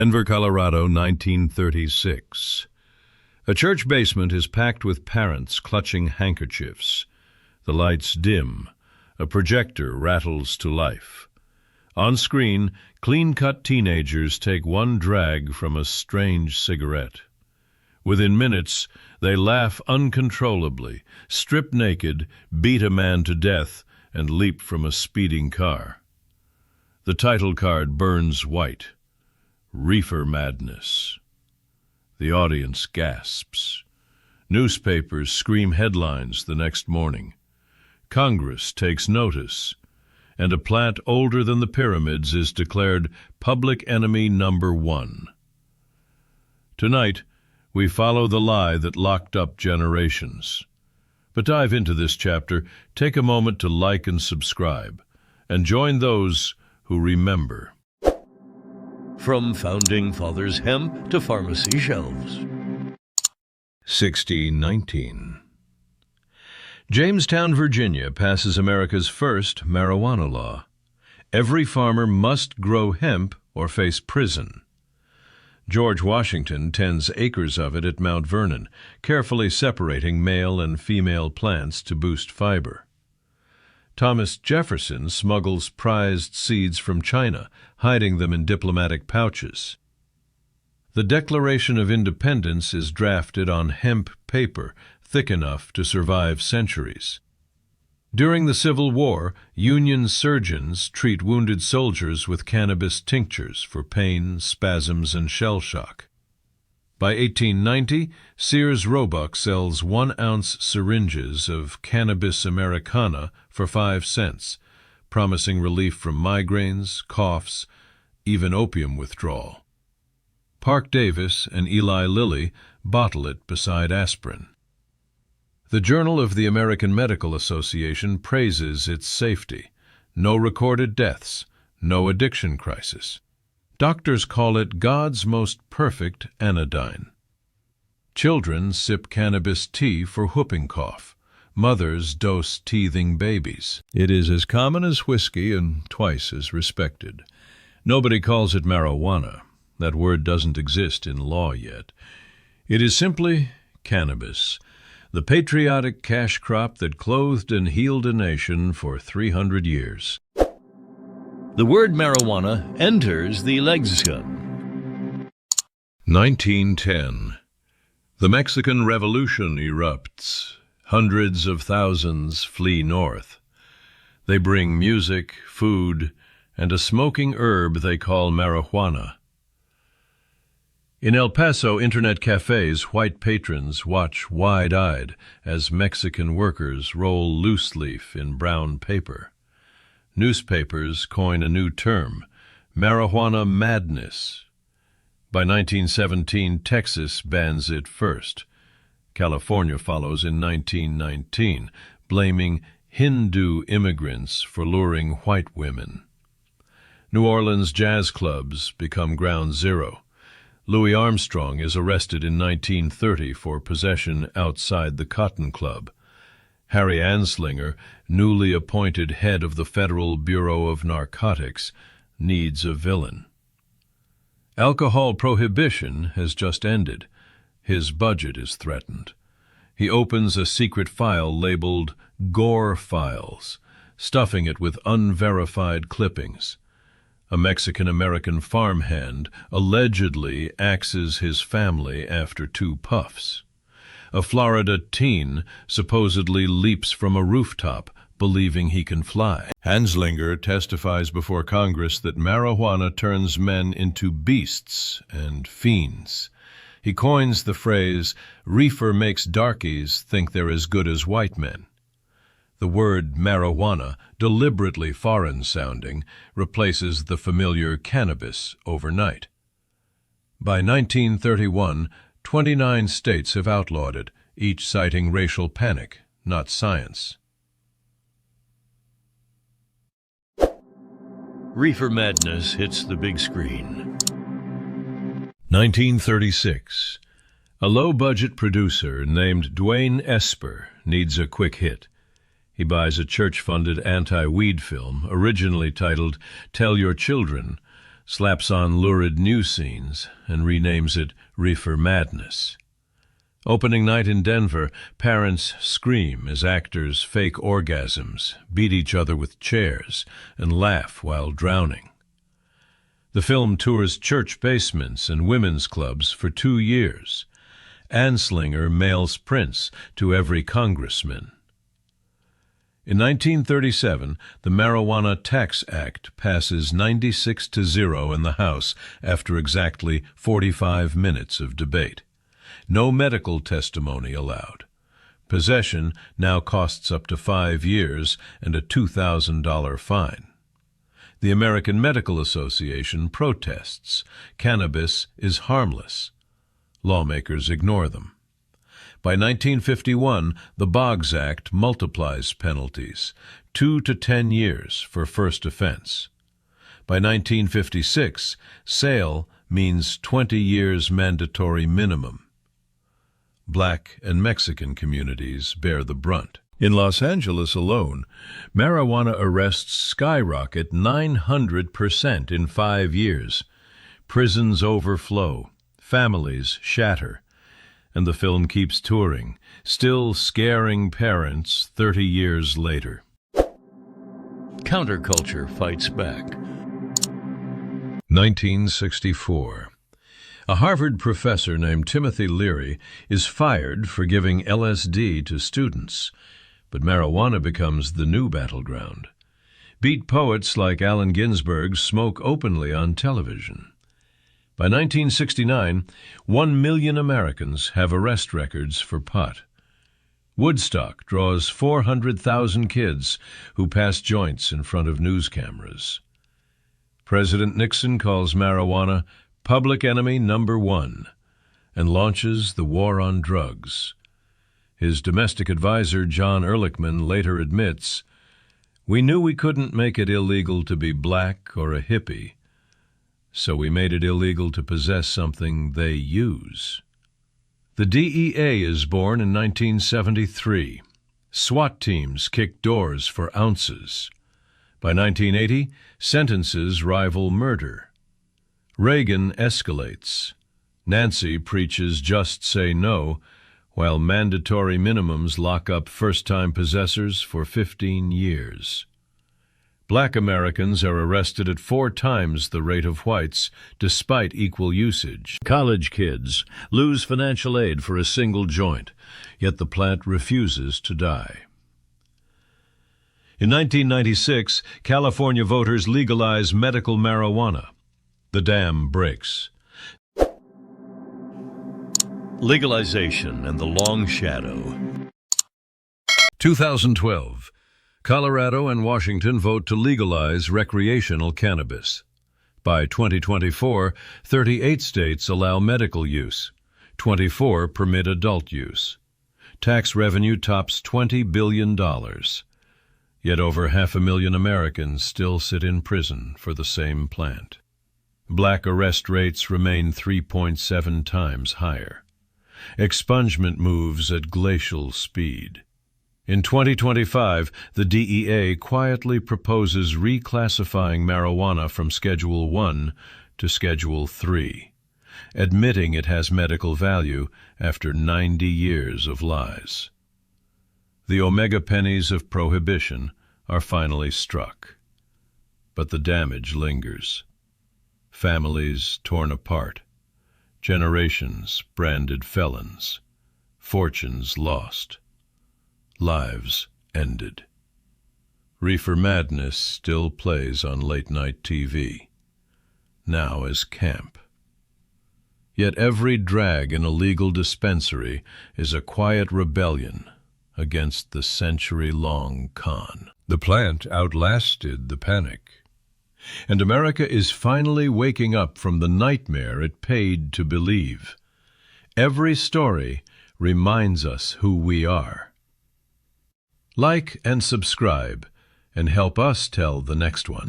Denver, Colorado, 1936. A church basement is packed with parents clutching handkerchiefs. The lights dim. A projector rattles to life. On screen, clean-cut teenagers take one drag from a strange cigarette. Within minutes, they laugh uncontrollably, strip naked, beat a man to death, and leap from a speeding car. The title card burns white. Reefer Madness. The audience gasps. Newspapers scream headlines the next morning. Congress takes notice, and a plant older than the pyramids is declared public enemy number 1. Tonight, we follow the lie that locked up generations. But dive into this chapter, take a moment to like and subscribe, and join those who remember. From Founding Fathers hemp to pharmacy shelves. 1619. Jamestown, Virginia passes America's first marijuana law. Every farmer must grow hemp or face prison. George Washington tends acres of it at Mount Vernon, carefully separating male and female plants to boost fiber. Thomas Jefferson smuggles prized seeds from China, hiding them in diplomatic pouches. The Declaration of Independence is drafted on hemp paper, thick enough to survive centuries. During the Civil War, Union surgeons treat wounded soldiers with cannabis tinctures for pain, spasms, and shell shock. By 1890, Sears Roebuck sells 1-ounce syringes of Cannabis Americana for 5 cents, promising relief from migraines, coughs, even opium withdrawal. Park Davis and Eli Lilly bottle it beside aspirin. The Journal of the American Medical Association praises its safety. No recorded deaths, no addiction crisis. Doctors call it God's most perfect anodyne. Children sip cannabis tea for whooping cough. Mothers dose teething babies. It is as common as whiskey and twice as respected. Nobody calls it marijuana. That word doesn't exist in law yet. It is simply cannabis, the patriotic cash crop that clothed and healed a nation for 300 years. The word marijuana enters the lexicon. 1910. The Mexican Revolution erupts. Hundreds of thousands flee north. They bring music, food, and a smoking herb they call marijuana. In El Paso internet cafes, white patrons watch wide-eyed as Mexican workers roll loose leaf in brown paper. Newspapers coin a new term, marijuana madness. By 1917, Texas bans it first. California follows in 1919, blaming Hindu immigrants for luring white women. New Orleans jazz clubs become ground zero. Louis Armstrong is arrested in 1930 for possession outside the Cotton Club. Harry Anslinger, newly appointed head of the Federal Bureau of Narcotics, needs a villain. Alcohol prohibition has just ended. His budget is threatened. He opens a secret file labeled Gore Files, stuffing it with unverified clippings. A Mexican-American farmhand allegedly axes his family after 2 puffs. A Florida teen supposedly leaps from a rooftop, believing he can fly. Anslinger testifies before Congress that marijuana turns men into beasts and fiends. He coins the phrase, "Reefer makes darkies think they're as good as white men." The word marijuana, deliberately foreign-sounding, replaces the familiar cannabis overnight. By 1931, 29 states have outlawed it, each citing racial panic, not science. Reefer Madness hits the big screen. 1936. A low-budget producer named Dwayne Esper needs a quick hit. He buys a church-funded anti-weed film, originally titled Tell Your Children, slaps on lurid new scenes, and renames it Reefer Madness. Opening night in Denver, parents scream as actors fake orgasms, beat each other with chairs, and laugh while drowning. The film tours church basements and women's clubs for 2 years. Anslinger mails prints to every congressman. In 1937, the Marijuana Tax Act passes 96-0 in the House after exactly 45 minutes of debate. No medical testimony allowed. Possession now costs up to 5 years and a $2,000 fine. The American Medical Association protests. Cannabis is harmless. Lawmakers ignore them. By 1951, the Boggs Act multiplies penalties, 2 to 10 years for first offense. By 1956, sale means 20 years mandatory minimum. Black and Mexican communities bear the brunt. In Los Angeles alone, marijuana arrests skyrocket 900% in 5 years. Prisons overflow, families shatter, and the film keeps touring, still scaring parents 30 years later. Counterculture fights back. 1964. A Harvard professor named Timothy Leary is fired for giving LSD to students, but marijuana becomes the new battleground. Beat poets like Allen Ginsberg smoke openly on television. By 1969, 1 million Americans have arrest records for pot. Woodstock draws 400,000 kids who pass joints in front of news cameras. President Nixon calls marijuana public enemy number 1 and launches the war on drugs. His domestic advisor, John Ehrlichman, later admits, "We knew we couldn't make it illegal to be black or a hippie, so we made it illegal to possess something they use." The DEA is born in 1973. SWAT teams kick doors for ounces. By 1980, sentences rival murder. Reagan escalates. Nancy preaches just say no, while mandatory minimums lock up first-time possessors for 15 years. Black Americans are arrested at 4 times the rate of whites, despite equal usage. College kids lose financial aid for a single joint, yet the plant refuses to die. In 1996, California voters legalize medical marijuana. The dam breaks. Legalization and the long shadow. 2012. Colorado and Washington vote to legalize recreational cannabis. By 2024, 38 states allow medical use. 24 permit adult use. Tax revenue tops $20 billion. Yet over 500,000 Americans still sit in prison for the same plant. Black arrest rates remain 3.7 times higher. Expungement moves at glacial speed. In 2025, the DEA quietly proposes reclassifying marijuana from Schedule 1 to Schedule 3, admitting it has medical value after 90 years of lies. The omega pennies of prohibition are finally struck, but the damage lingers. Families torn apart, generations branded felons, fortunes lost, lives ended. Reefer Madness still plays on late-night TV, now as camp. Yet every drag in a legal dispensary is a quiet rebellion against the century-long con. The plant outlasted the panic, and America is finally waking up from the nightmare it paid to believe. Every story reminds us who we are. Like and subscribe, and help us tell the next one.